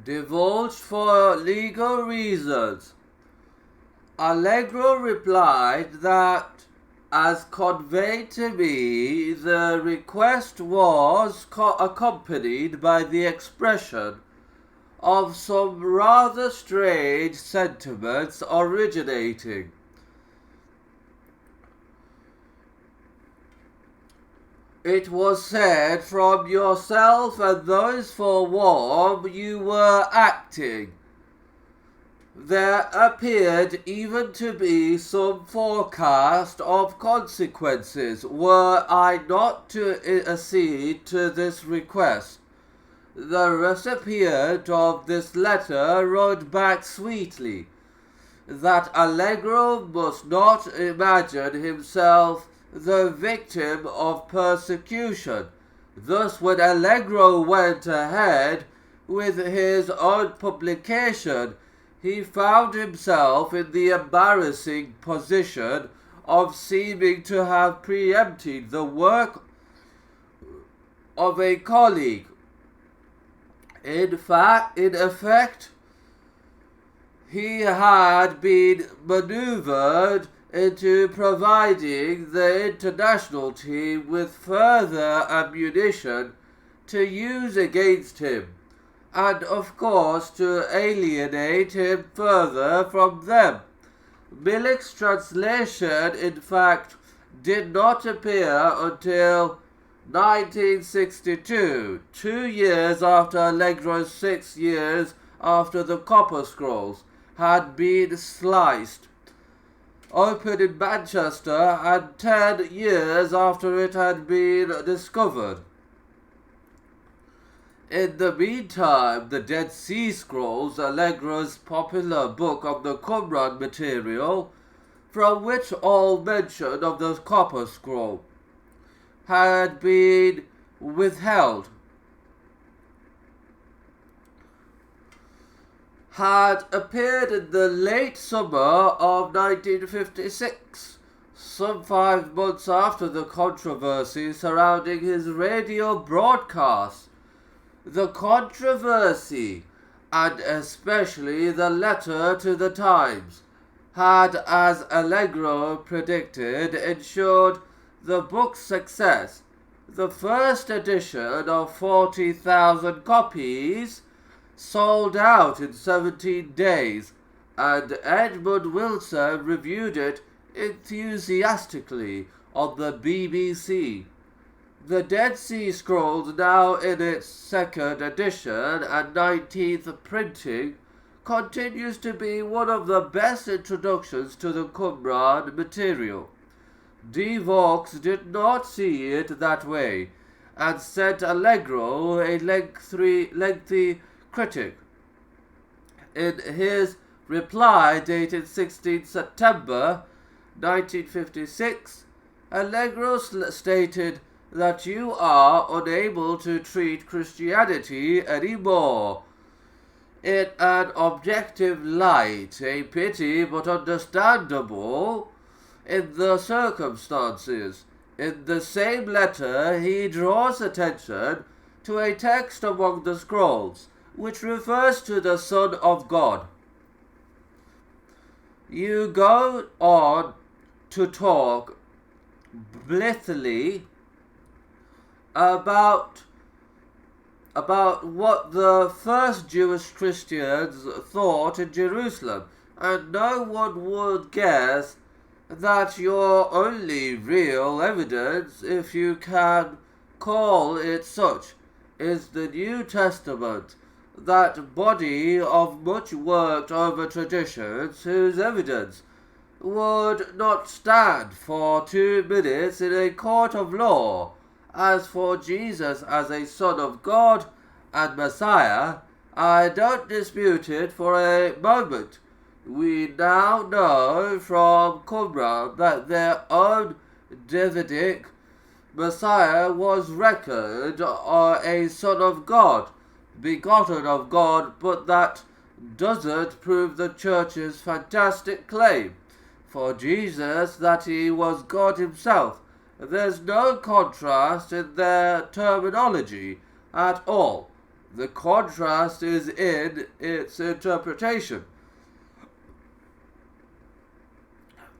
divulged for legal reasons. Allegro replied that, as conveyed to me, the request was accompanied by the expression of some rather strange sentiments originating, it was said, from yourself and those for whom you were acting. There appeared even to be some forecast of consequences were I not to accede to this request. The recipient of this letter wrote back sweetly that Allegro must not imagine himself the victim of persecution. Thus, when Allegro went ahead with his own publication, he found himself in the embarrassing position of seeming to have preempted the work of a colleague. In effect, he had been maneuvered into providing the international team with further ammunition to use against him, and of course to alienate him further from them. Milik's translation, in fact, did not appear until 1962, 2 years after Allegro's 6 years after the Copper Scrolls had been sliced, opened in Manchester, and 10 years after it had been discovered. In the meantime, the Dead Sea Scrolls, Allegro's popular book of the Qumran material, from which all mention of the Copper Scroll had been withheld, had appeared in the late summer of 1956, some 5 months after the controversy surrounding his radio broadcasts. The controversy, and especially the letter to the Times, had, as Allegro predicted, ensured the book's success. The first edition of 40,000 copies sold out in 17 days, and Edmund Wilson reviewed it enthusiastically on the BBC. The Dead Sea Scrolls, now in its 2nd edition and 19th printing, continues to be one of the best introductions to the Qumran material. De Vaux did not see it that way, and sent Allegro a lengthy critic. In his reply dated 16 September 1956, Allegro stated that you are unable to treat Christianity anymore in an objective light, a pity but understandable in the circumstances. In the same letter, he draws attention to a text among the scrolls, which refers to the Son of God. You go on to talk blithely about what the first Jewish Christians thought in Jerusalem, and no one would guess that your only real evidence, if you can call it such, is the New Testament, that body of much worked over traditions whose evidence would not stand for 2 minutes in a court of law. As for Jesus as a Son of God and Messiah, I don't dispute it for a moment. We now know from Qumran that their own Davidic Messiah was reckoned a Son of God, begotten of God, but that doesn't prove the Church's fantastic claim for Jesus that he was God himself. There's no contrast in their terminology at all. The contrast is in its interpretation.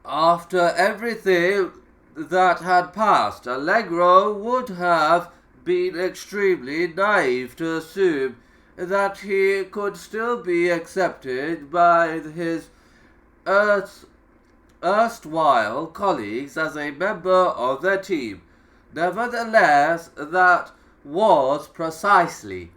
After everything that had passed, Allegro would have been extremely naive to assume that he could still be accepted by his erstwhile colleagues as a member of their team. Nevertheless, that was precisely